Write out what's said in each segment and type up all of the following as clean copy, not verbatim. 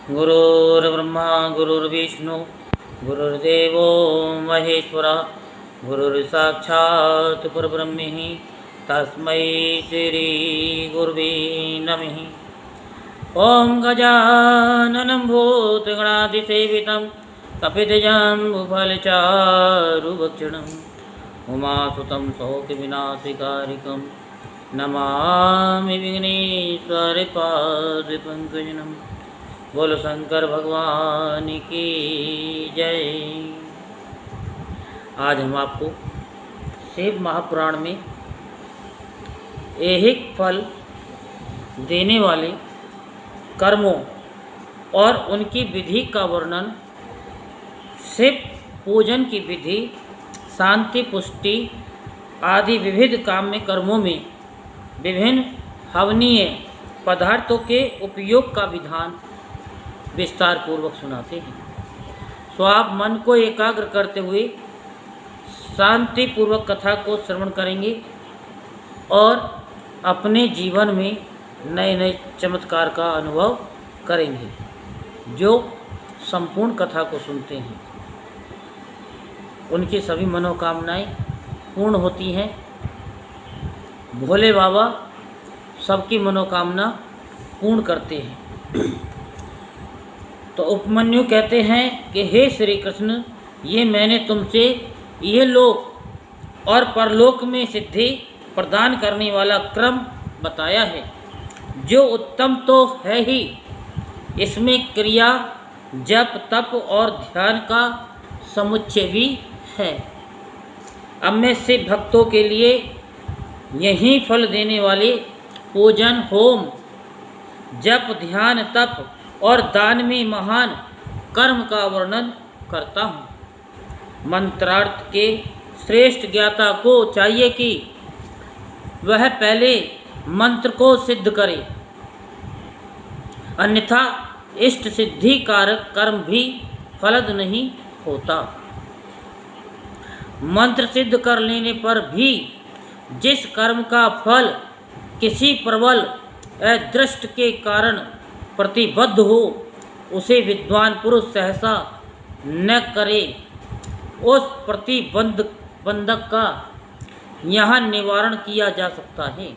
गुरुर्ब्रह्मा गुरुर्विष्णु गुरुर्देवो महेश्वरः गुरुर्साक्षात् परब्रह्म तस्मै श्री गुरुवे नमः। ओं गजाननं भूतगणाधिसेवितं कपितजम्बुफलचारुभक्षणम् उमासुतं शोकविनाशकारिकं नमामि विघ्नेश्वरपादपङ्कजं। बोलो शंकर भगवान की जय। आज हम आपको शिव महापुराण में ऐहिक फल देने वाले कर्मों और उनकी विधि का वर्णन, शिव पूजन की विधि, शांति पुष्टि आदि विविध काम्य कर्मों में विभिन्न हवनीय पदार्थों के उपयोग का विधान विस्तार पूर्वक सुनाते हैं। सो आप मन को एकाग्र करते हुए शांति पूर्वक कथा को श्रवण करेंगे और अपने जीवन में नए नए चमत्कार का अनुभव करेंगे। जो संपूर्ण कथा को सुनते हैं उनकी सभी मनोकामनाएं पूर्ण होती हैं। भोले बाबा सबकी मनोकामना पूर्ण करते हैं। तो उपमन्यु कहते हैं कि हे श्री कृष्ण, ये मैंने तुमसे यह लोक और परलोक में सिद्धि प्रदान करने वाला क्रम बताया है, जो उत्तम तो है ही, इसमें क्रिया, जप, तप और ध्यान का समुच्चय भी है। अब मैं शिव भक्तों के लिए यही फल देने वाले पूजन, होम, जप, ध्यान, तप और दान में महान कर्म का वर्णन करता हूँ। मंत्रार्थ के श्रेष्ठ ज्ञाता को चाहिए कि वह पहले मंत्र को सिद्ध करे, अन्यथा इष्ट सिद्धि कारक कर्म भी फलद नहीं होता। मंत्र सिद्ध कर लेने पर भी जिस कर्म का फल किसी प्रबल अदृष्ट के कारण प्रतिबद्ध हो, उसे विद्वान पुरुष सहसा न करे। उस प्रतिबंधक का यहाँ निवारण किया जा सकता है।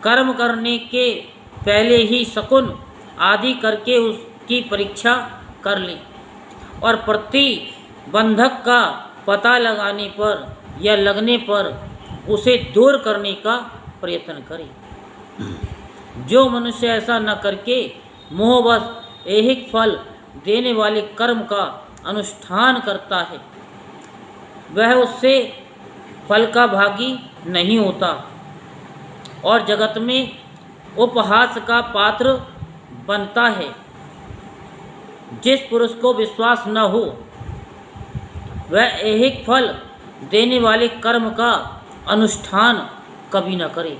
कर्म करने के पहले ही शकुन आदि करके उसकी परीक्षा कर ले और प्रतिबंधक का पता लगाने पर या लगने पर उसे दूर करने का प्रयत्न करे। जो मनुष्य ऐसा न करके मोहवश ऐहिक फल देने वाले कर्म का अनुष्ठान करता है, वह उससे फल का भागी नहीं होता और जगत में उपहास का पात्र बनता है। जिस पुरुष को विश्वास न हो, वह ऐहिक फल देने वाले कर्म का अनुष्ठान कभी न करे,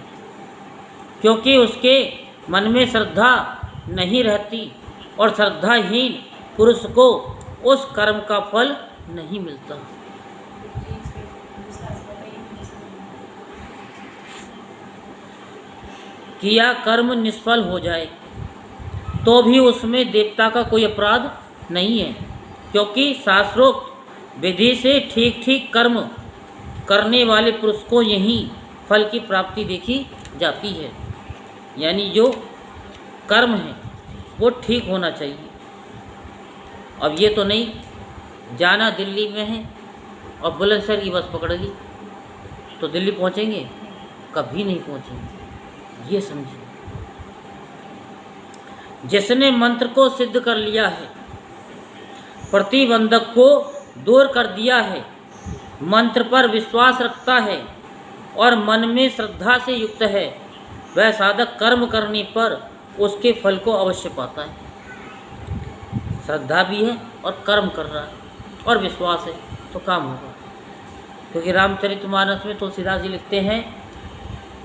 क्योंकि उसके मन में श्रद्धा नहीं रहती और श्रद्धाहीन पुरुष को उस कर्म का फल नहीं मिलता। किया कर्म निष्फल हो जाए तो भी उसमें देवता का कोई अपराध नहीं है, क्योंकि शास्त्रोक्त विधि से ठीक ठीक कर्म करने वाले पुरुष को यही फल की प्राप्ति देखी जाती है। यानी जो कर्म है वो ठीक होना चाहिए। अब ये तो नहीं जाना दिल्ली में है और बुलंदशहर की बस पकड़ ली तो दिल्ली पहुंचेंगे, कभी नहीं पहुंचेंगे, ये समझिए। जिसने मंत्र को सिद्ध कर लिया है, प्रतिबंधक को दूर कर दिया है, मंत्र पर विश्वास रखता है और मन में श्रद्धा से युक्त है, वह साधक कर्म करने पर उसके फल को अवश्य पाता है। श्रद्धा भी है और कर्म कर रहा है और विश्वास है तो काम होगा। क्योंकि रामचरितमानस में तुलसीदास जी लिखते हैं,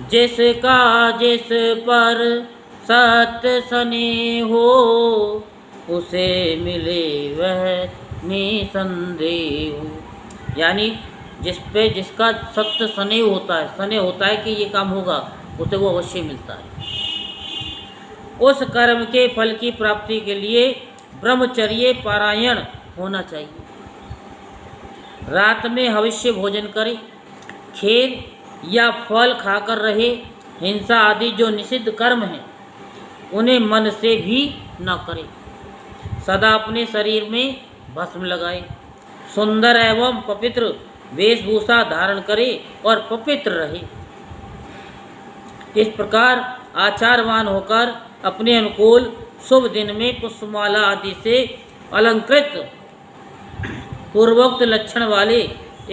जिसका जिस पर सत्य स्नेह हो, उसे मिले वह निसंदेह। यानी जिस पे जिसका सत्य स्नेह होता है कि ये काम होगा, उसे वो अवश्य मिलता है। उस कर्म के फल की प्राप्ति के लिए ब्रह्मचर्य पारायण होना चाहिए। रात में हविष्य भोजन करे, खेल या फल खाकर रहे। हिंसा आदि जो निषिद्ध कर्म हैं उन्हें मन से भी न करे। सदा अपने शरीर में भस्म लगाए, सुंदर एवं पवित्र वेशभूषा धारण करे और पवित्र रहे। इस प्रकार आचारवान होकर अपने अनुकूल शुभ दिन में पुष्पमाला आदि से अलंकृत पूर्वोक्त लक्षण वाले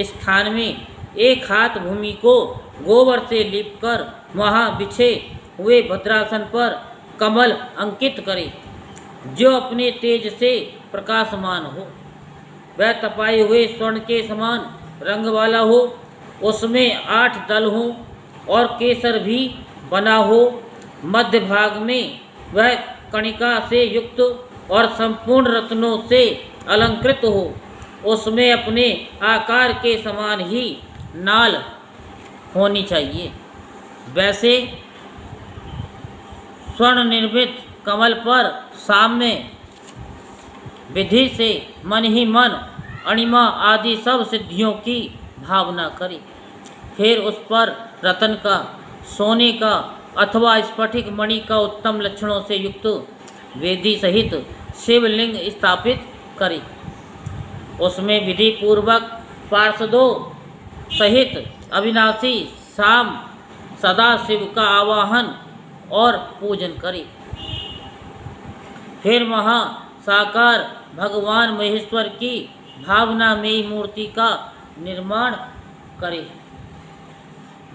स्थान में एक हाथ भूमि को गोबर से लीपकर वहाँ बिछे हुए भद्रासन पर कमल अंकित करे, जो अपने तेज से प्रकाशमान हो। वह तपाए हुए स्वर्ण के समान रंग वाला हो, उसमें 8 दल हों और केसर भी बना हो। मध्य भाग में वह कणिका से युक्त और संपूर्ण रत्नों से अलंकृत हो। उसमें अपने आकार के समान ही नाल होनी चाहिए। वैसे स्वर्ण निर्मित कमल पर सामने विधि से मन ही मन अणिमा आदि सब सिद्धियों की भावना करे। फिर उस पर रतन का, सोने का अथवा स्फटिक मणि का उत्तम लक्षणों से युक्त वेदी सहित शिवलिंग स्थापित करे। उसमें विधि पूर्वक पार्षदों सहित अविनाशी शाम सदा शिव का आवाहन और पूजन करे। फिर वहाँ साकार भगवान महेश्वर की भावना में मूर्ति का निर्माण करे,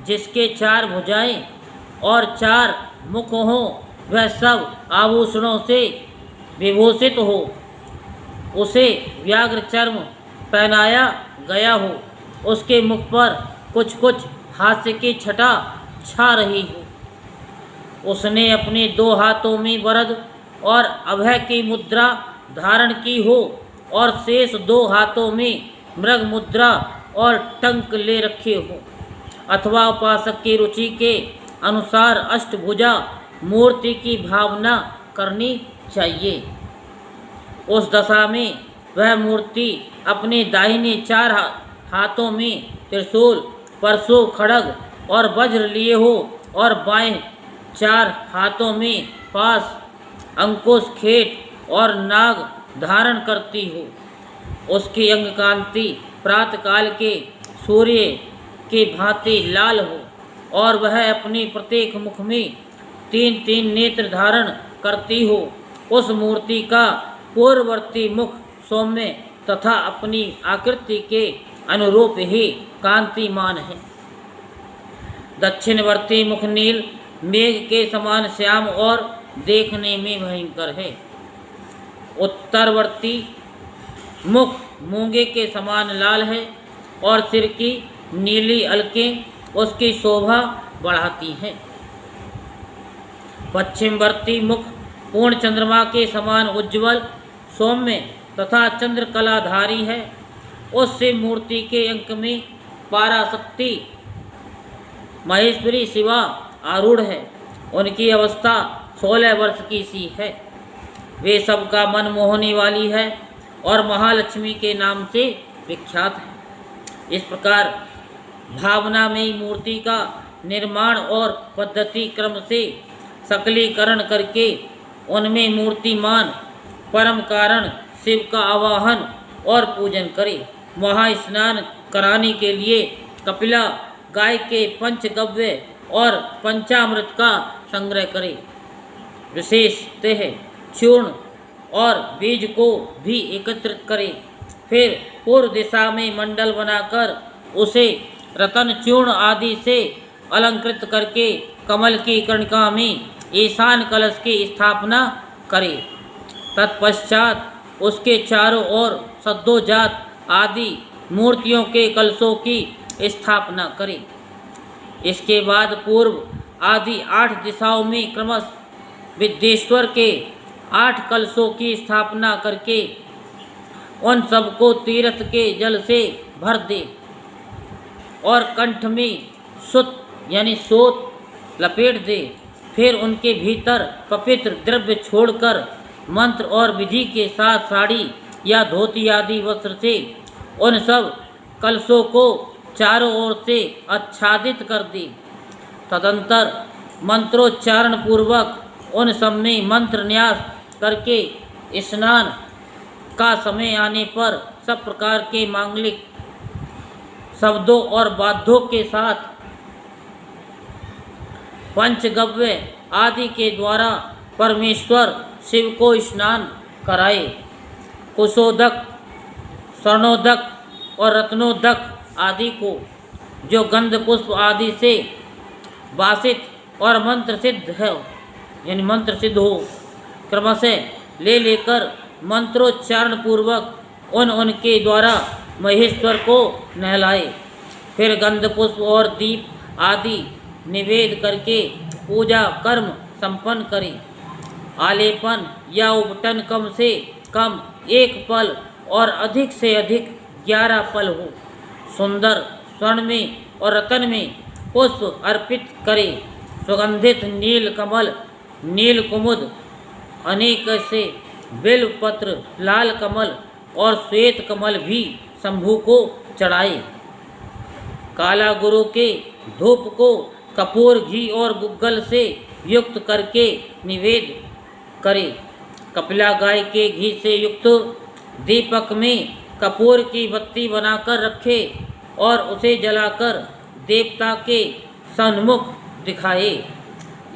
जिसके 4 भुजाएं और 4 मुख हों। वह सब आभूषणों से विभूषित हो। उसे व्याघ्र चर्म पहनाया गया हो। उसके मुख पर कुछ कुछ हास्य की छटा छा रही हो। उसने अपने 2 हाथों में वरद और अभय की मुद्रा धारण की हो और शेष 2 हाथों में मृग मुद्रा और टंक ले रखे हो। अथवा उपासक की रुचि के अनुसार अष्टभुजा मूर्ति की भावना करनी चाहिए। उस दशा में वह मूर्ति अपने दाहिने 4 हाथों में त्रिशूल, परशु, खड्ग और वज्र लिए हो और बाएं 4 हाथों में पास, अंकुश, खेट और नाग धारण करती हो। उसकी अंग कांति प्रातःकाल के सूर्य की भांति लाल हो और वह अपने प्रत्येक मुख में 3-3 नेत्र धारण करती हो। उस मूर्ति का पूर्ववर्ती मुख सौम्य तथा अपनी आकृति के अनुरूप ही कांतिमान है। दक्षिणवर्ती मुख नील मेघ के समान श्याम और देखने में भयंकर है। उत्तरवर्ती मुख मूंगे के समान लाल है और सिर की नीली अलकें उसकी शोभा बढ़ाती हैं। पश्चिमवर्ती मुख पूर्ण चंद्रमा के समान उज्ज्वल, सौम्य तथा चंद्रकलाधारी है। उससे मूर्ति के अंक में पाराशक्ति महेश्वरी शिवा आरूढ़ है। उनकी अवस्था 16 वर्ष की सी है। वे सबका मन मोहने वाली है और महालक्ष्मी के नाम से विख्यात है। इस प्रकार भावना में मूर्ति का निर्माण और पद्धति क्रम से सकलीकरण करके उनमें मूर्तिमान परम कारण शिव का आवाहन और पूजन करे। वहाँ स्नान कराने के लिए कपिला गाय के पंचगव्य और पंचामृत का संग्रह करे। विशेषतः चूर्ण और बीज को भी एकत्रित करे। फिर पूर्व दिशा में मंडल बनाकर उसे रतन चूर्ण आदि से अलंकृत करके कमल की कर्णिका में ईशान कलश की स्थापना करे। तत्पश्चात उसके चारों ओर सद्योजात आदि मूर्तियों के कलशों की स्थापना करे। इसके बाद पूर्व आदि 8 दिशाओं में क्रमशः विद्येश्वर के 8 कलशों की स्थापना करके उन सबको तीर्थ के जल से भर दे और कंठ में सुत यानी सोत लपेट दे। फिर उनके भीतर पवित्र द्रव्य छोड़कर मंत्र और विधि के साथ साड़ी या धोती आदि वस्त्र से उन सब कलशों को चारों ओर से आच्छादित कर दी। तदंतर मंत्रोच्चारण पूर्वक उन सब में मंत्र न्यास करके स्नान का समय आने पर सब प्रकार के मांगलिक शब्दों और वाद्यों के साथ पंचगव्य आदि के द्वारा परमेश्वर शिव को स्नान कराए। कुशोदक, स्वर्णोदक और रत्नोदक आदि को, जो गंध पुष्प आदि से वासित और मंत्र सिद्ध है, यानी मंत्र सिद्ध हो, क्रमशः ले लेकर मंत्रोच्चारण पूर्वक उनके द्वारा महेश्वर को नहलाए। फिर गंध पुष्प और दीप आदि निवेद करके पूजा कर्म संपन्न करें। आलेपन या उपटन कम से कम 1 पल और अधिक से अधिक 11 पल हो। सुंदर स्वर्ण में और रतन में पुष्प अर्पित करें। सुगंधित नील कमल, नील कुमुद, अनेक से बिल्व पत्र, लाल कमल और श्वेत कमल भी शंभु को चढ़ाए। काला गुरु के धूप को कपूर, घी और गुग्गल से युक्त करके निवेद करे। कपिला गाय के घी से युक्त दीपक में कपूर की बत्ती बनाकर रखे और उसे जलाकर देवता के सन्मुख दिखाए।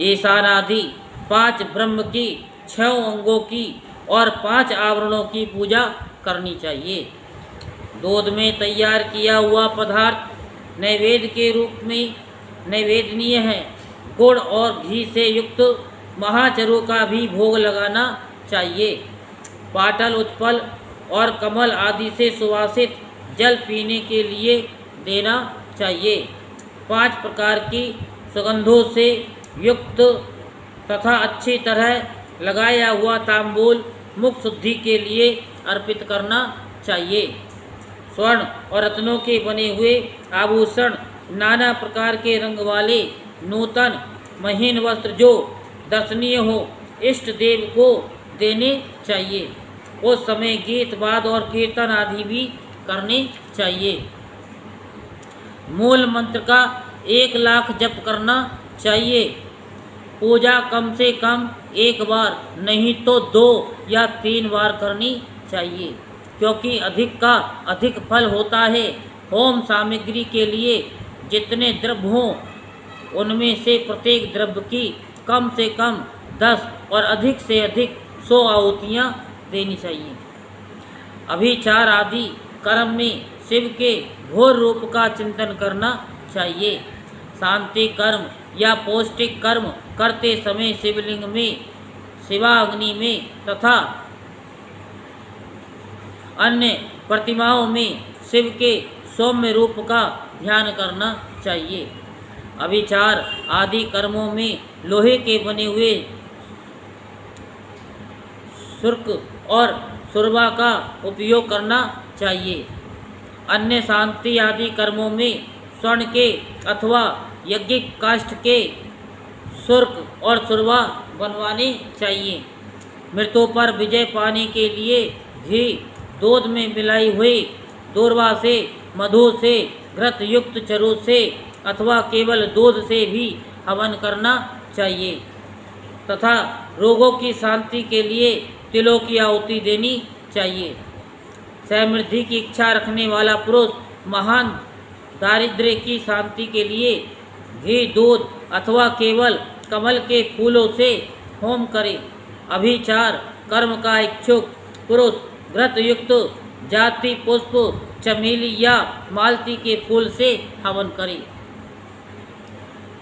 ईशान आदि 5 ब्रह्म की, 6 अंगों की और 5 आवरणों की पूजा करनी चाहिए। दूध में तैयार किया हुआ पदार्थ नैवेद्य के रूप में नैवेदनीय है। गुड़ और घी से युक्त महाचरू का भी भोग लगाना चाहिए। पाटल, उत्पल और कमल आदि से सुवासित जल पीने के लिए देना चाहिए। 5 प्रकार की सुगंधों से युक्त तथा अच्छी तरह लगाया हुआ तांबूल मुख शुद्धि के लिए अर्पित करना चाहिए। स्वर्ण और रत्नों के बने हुए आभूषण, नाना प्रकार के रंग वाले नूतन महीन वस्त्र जो दर्शनीय हो, इष्ट देव को देने चाहिए। उस समय गीत वाद और कीर्तन आदि भी करने चाहिए। मूल मंत्र का 1 लाख जप करना चाहिए। पूजा कम से कम 1 बार नहीं तो 2 या 3 बार करनी चाहिए, क्योंकि अधिक का अधिक फल होता है। होम सामग्री के लिए जितने द्रव्य हों उनमें से प्रत्येक द्रव्य की कम से कम 10 और अधिक से अधिक 100 आहुतियाँ देनी चाहिए। अभिचार आदि कर्म में शिव के घोर रूप का चिंतन करना चाहिए। शांति कर्म या पौष्टिक कर्म करते समय शिवलिंग में, शिवाग्नि में तथा अन्य प्रतिमाओं में शिव के सौम्य रूप का ध्यान करना चाहिए। अभिचार आदि कर्मों में लोहे के बने हुए सुर्क और सुरबा का उपयोग करना चाहिए। अन्य शांति आदि कर्मों में स्वर्ण के अथवा यज्ञिक काष्ठ के सुर्क और सुरबा बनवाने चाहिए। मृतों पर विजय पाने के लिए घी, दूध में मिलाई हुई दूर्वा से, मधु से, घृत युक्त चरू से अथवा केवल दूध से भी हवन करना चाहिए तथा रोगों की शांति के लिए तिलों की आहुति देनी चाहिए। समृद्धि की इच्छा रखने वाला पुरुष महान दारिद्र्य की शांति के लिए घी, दूध अथवा केवल कमल के फूलों से होम करे। अभिचार कर्म का इच्छुक पुरुष घृत युक्त जाति पुष्प, चमेली या मालती के फूल से हवन करे।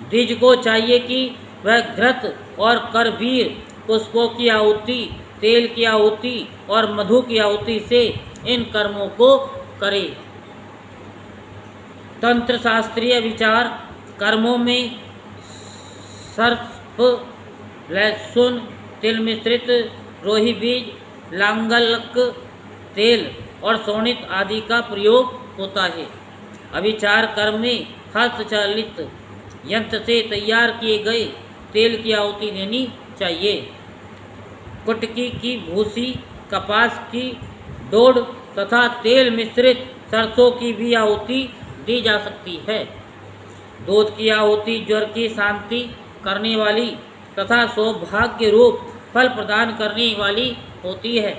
द्विज को चाहिए कि वह घृत और करवीर पुष्पों की आहुति, तेल की आहुति और मधु की आहुति से इन कर्मों को करे। तंत्र शास्त्रीय विचार कर्मों में सर्प, लहसुन, तिल मिश्रित, रोही बीज, लांगलक तेल और शोणित आदि का प्रयोग होता है। अभिचार कर्म में हस्तचालित यंत्र से तैयार किए गए तेल की आहुति देनी चाहिए। कुटकी की भूसी, कपास की डोड तथा तेल मिश्रित सरसों की भी आहुति दी जा सकती है। दूध की आहुति ज्वर की शांति करने वाली तथा सौभाग्य रूप फल प्रदान करने वाली होती है।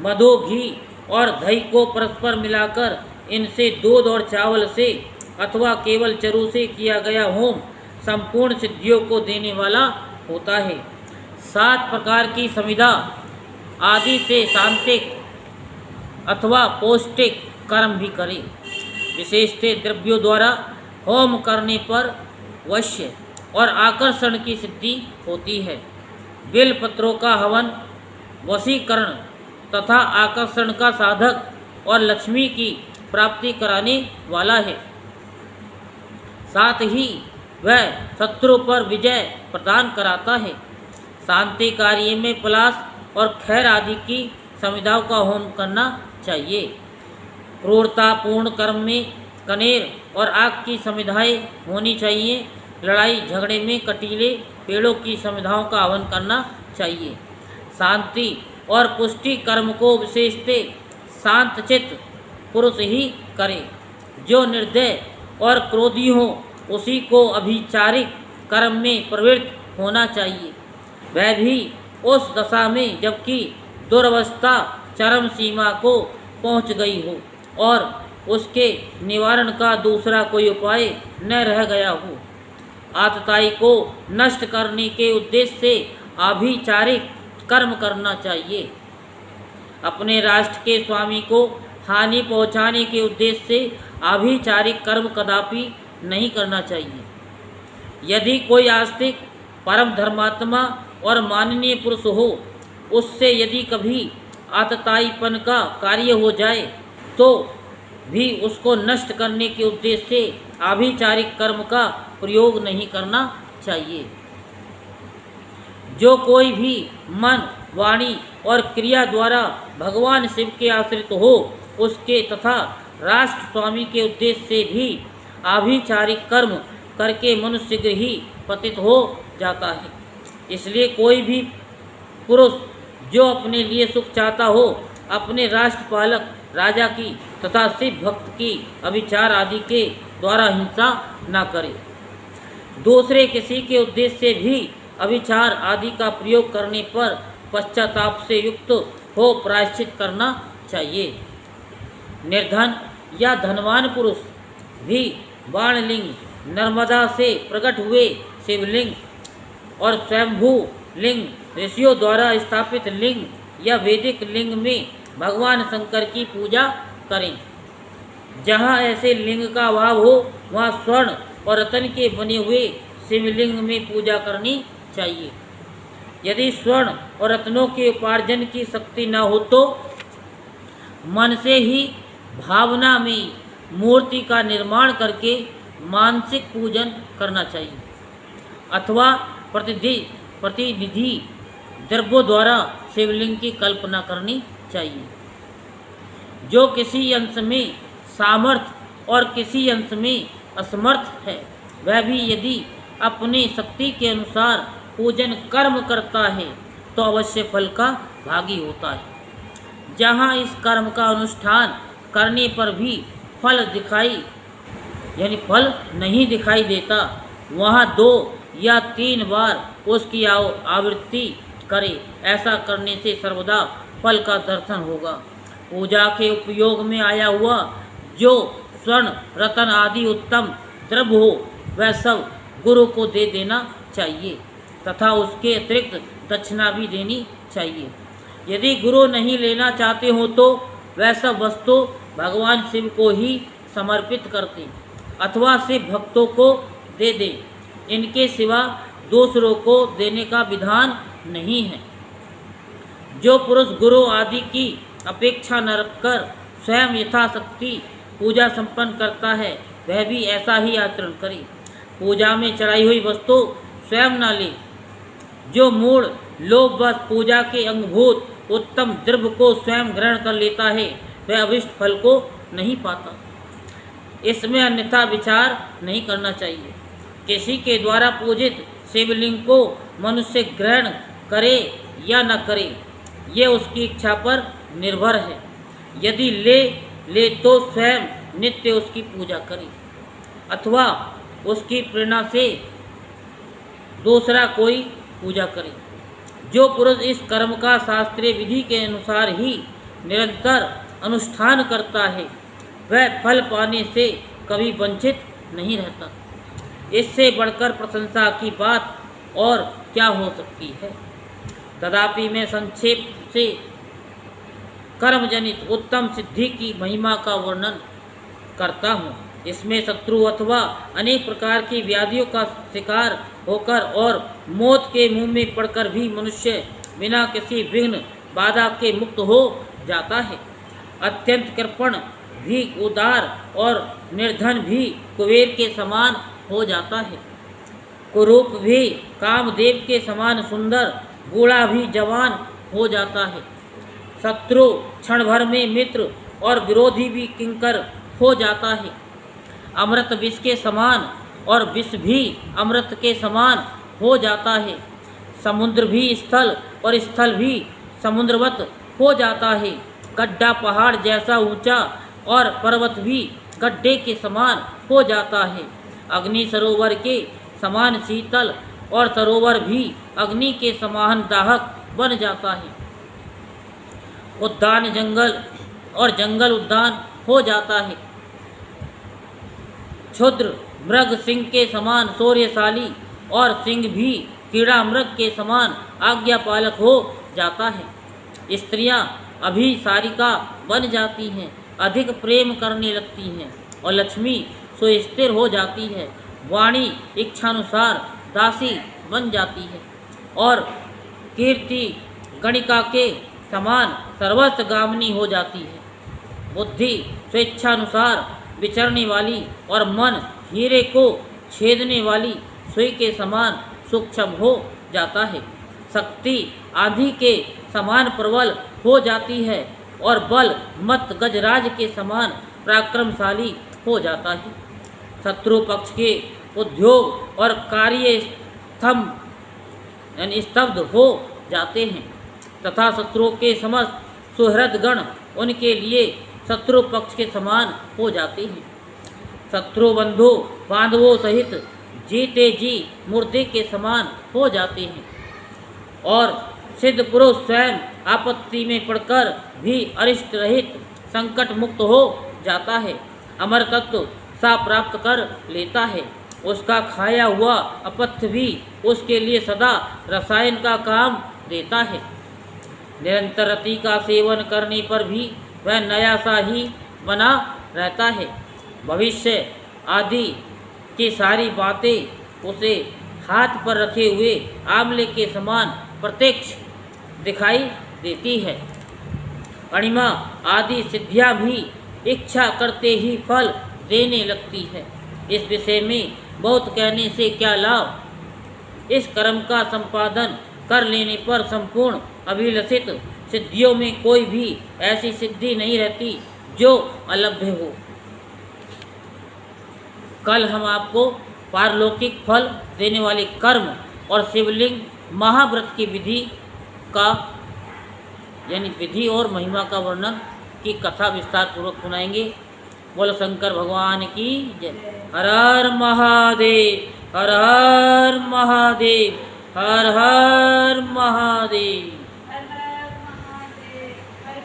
मधु, घी और दही को परस्पर मिलाकर इनसे दूध और चावल से अथवा केवल चरु से किया गया होम संपूर्ण सिद्धियों को देने वाला होता है। 7 प्रकार की समिधा आदि से सांत्विक अथवा पौष्टिक कर्म भी करें। विशेषतः द्रव्यों द्वारा होम करने पर वश्य और आकर्षण की सिद्धि होती है। बेल पत्रों का हवन वशीकरण तथा आकर्षण का साधक और लक्ष्मी की प्राप्ति कराने वाला है। साथ ही वह शत्रु पर विजय प्रदान कराता है। शांति कार्य में पलाश और खैर आदि की समिधाओं का होम करना चाहिए। क्रूरतापूर्ण कर्म में कनेर और आग की समिधाएं होनी चाहिए। लड़ाई झगड़े में कटीले पेड़ों की समिधाओं का हवन करना चाहिए। शांति और पुष्टि कर्म को विशेषतः शांतचित्त पुरुष ही करे। जो निर्दय और क्रोधी हो उसी को अभिचारिक कर्म में प्रवृत्त होना चाहिए। वह भी उस दशा में जबकि दुर्वस्था चरम सीमा को पहुंच गई हो और उसके निवारण का दूसरा कोई उपाय न रह गया हो। आतताई को नष्ट करने के उद्देश्य से आभिचारिक कर्म करना चाहिए। अपने राष्ट्र के स्वामी को हानि पहुंचाने के उद्देश्य से आभिचारिक कर्म कदापि नहीं करना चाहिए। यदि कोई आस्तिक परम धर्मात्मा और माननीय पुरुष हो, उससे यदि कभी आतताईपन का कार्य हो जाए तो भी उसको नष्ट करने के उद्देश्य से आभिचारिक कर्म का प्रयोग नहीं करना चाहिए। जो कोई भी मन, वाणी और क्रिया द्वारा भगवान शिव के आश्रित हो, उसके तथा राष्ट्र स्वामी के उद्देश्य से भी आभिचारिक कर्म करके मनुष्य शीघ्र ही पतित हो जाता है। इसलिए कोई भी पुरुष जो अपने लिए सुख चाहता हो, अपने राष्ट्रपालक राजा की तथा शिव भक्त की अभिचार आदि के द्वारा हिंसा न करे। दूसरे किसी के उद्देश्य से भी अभिचार आदि का प्रयोग करने पर पश्चाताप से युक्त हो प्रायश्चित करना चाहिए। निर्धन या धनवान पुरुष भी बाणलिंग, नर्मदा से प्रकट हुए शिवलिंग और स्वयंभू लिंग, ऋषियों द्वारा स्थापित लिंग या वैदिक लिंग में भगवान शंकर की पूजा करें। जहाँ ऐसे लिंग का अभाव हो वहाँ स्वर्ण और रत्न के बने हुए शिवलिंग में पूजा करनी चाहिए। यदि स्वर्ण और रत्नों के उपार्जन की शक्ति न हो तो मन से ही भावना में मूर्ति का निर्माण करके मानसिक पूजन करना चाहिए अथवा प्रतिनिधि द्रव्यों द्वारा शिवलिंग की कल्पना करनी चाहिए। जो किसी अंश में सामर्थ्य और किसी अंश में असमर्थ है, वह भी यदि अपनी शक्ति के अनुसार पूजन कर्म करता है तो अवश्य फल का भागी होता है। जहाँ इस कर्म का अनुष्ठान करने पर भी फल नहीं दिखाई देता, वहाँ 2 या 3 बार उसकी आवृत्ति करे। ऐसा करने से सर्वदा फल का दर्शन होगा। पूजा के उपयोग में आया हुआ जो स्वर्ण, रत्न आदि उत्तम द्रव्य हो, वह सब गुरु को दे देना चाहिए तथा उसके अतिरिक्त दक्षिणा भी देनी चाहिए। यदि गुरु नहीं लेना चाहते हो तो वह सब वस्तु भगवान शिव को ही समर्पित करते अथवा शिव भक्तों को दे दे। इनके सिवा दूसरों को देने का विधान नहीं है। जो पुरुष गुरु आदि की अपेक्षा न रखकर स्वयं यथाशक्ति पूजा संपन्न करता है, वह भी ऐसा ही आचरण करे। पूजा में चढ़ाई हुई वस्तु स्वयं न ले। जो मूढ़ लोभवश पूजा के अंगभूत उत्तम द्रव्य को स्वयं ग्रहण कर लेता है, वह अभिष्ट फल को नहीं पाता। इसमें अन्यथा विचार नहीं करना चाहिए। किसी के द्वारा पूजित शिवलिंग को मनुष्य ग्रहण करे या न करे, ये उसकी इच्छा पर निर्भर है। यदि ले तो स्वयं नित्य उसकी पूजा करे, अथवा उसकी प्रेरणा से दूसरा कोई पूजा करे। जो पुरुष इस कर्म का शास्त्रीय विधि के अनुसार ही निरंतर अनुष्ठान करता है, वह फल पाने से कभी वंचित नहीं रहता। इससे बढ़कर प्रशंसा की बात और क्या हो सकती है। तथापि मैं संक्षेप से कर्मजनित उत्तम सिद्धि की महिमा का वर्णन करता हूँ। इसमें शत्रु अथवा अनेक प्रकार की व्याधियों का शिकार होकर और मौत के मुंह में पड़कर भी मनुष्य बिना किसी विघ्न बाधा के मुक्त हो जाता है। अत्यंत कृपण भी उदार और निर्धन भी कुबेर के समान हो जाता है। कुरूप भी कामदेव के समान सुंदर, बूढ़ा भी जवान हो जाता है। शत्रु क्षण भर में मित्र और विरोधी भी किंकर हो जाता है। अमृत विष के समान और विष भी अमृत के समान हो जाता है। समुद्र भी स्थल और स्थल भी समुद्रवत हो जाता है। गड्ढा पहाड़ जैसा ऊंचा और पर्वत भी गड्ढे के समान हो जाता है। अग्नि सरोवर के समान शीतल और सरोवर भी अग्नि के समान दाहक बन जाता है। उद्यान जंगल और जंगल उद्यान हो जाता है। क्षुद्र मृग सिंह के समान शौर्यशाली और सिंह भी कीड़ा मृग के समान आज्ञापालक हो जाता है। स्त्रियां अभिसारिका बन जाती हैं, अधिक प्रेम करने लगती हैं और लक्ष्मी सुस्थिर हो जाती है। वाणी इच्छानुसार दासी बन जाती है और कीर्ति गणिका के समान सर्वस्वगामिनी हो जाती है। बुद्धि स्वेच्छानुसार विचरने वाली और मन हीरे को छेदने वाली सुई के समान सूक्ष्म हो जाता है। शक्ति आंधी के समान प्रबल हो जाती है और बल मत गजराज के समान पराक्रमशाली हो जाता है। शत्रु पक्ष के उद्योग और कार्य स्तब्ध हो जाते हैं तथा शत्रुओं के समस्त सुहृदगण उनके लिए शत्रु पक्ष के समान हो जाते हैं। शत्रु बंधु बांधवों सहित जीते जी मुर्दे के समान हो जाते हैं और सिद्ध पुरुष स्वयं आपत्ति में पड़कर भी अरिष्ट रहित संकट मुक्त हो जाता है। अमर तत्व सा प्राप्त कर लेता है। उसका खाया हुआ अपथ्य भी उसके लिए सदा रसायन का काम देता है। निरंतर रति का सेवन करने पर भी वह नया सा ही बना रहता है। भविष्य आदि की सारी बातें उसे हाथ पर रखे हुए आंवले के समान प्रत्यक्ष दिखाई देती है। अणिमा आदि सिद्धियां भी इच्छा करते ही फल देने लगती है। इस विषय में बहुत कहने से क्या लाभ। इस कर्म का संपादन कर लेने पर संपूर्ण अभिलषित सिद्धियों में कोई भी ऐसी सिद्धि नहीं रहती जो अलभ्य हो। कल हम आपको पारलौकिक फल देने वाले कर्म और शिवलिंग महाव्रत की विधि का यानी विधि और महिमा का वर्णन की कथा विस्तार पूर्वक सुनाएंगे। बोलो शंकर भगवान की जय। हर हर महादेव, हर हर महादेव, हर हर महादेव।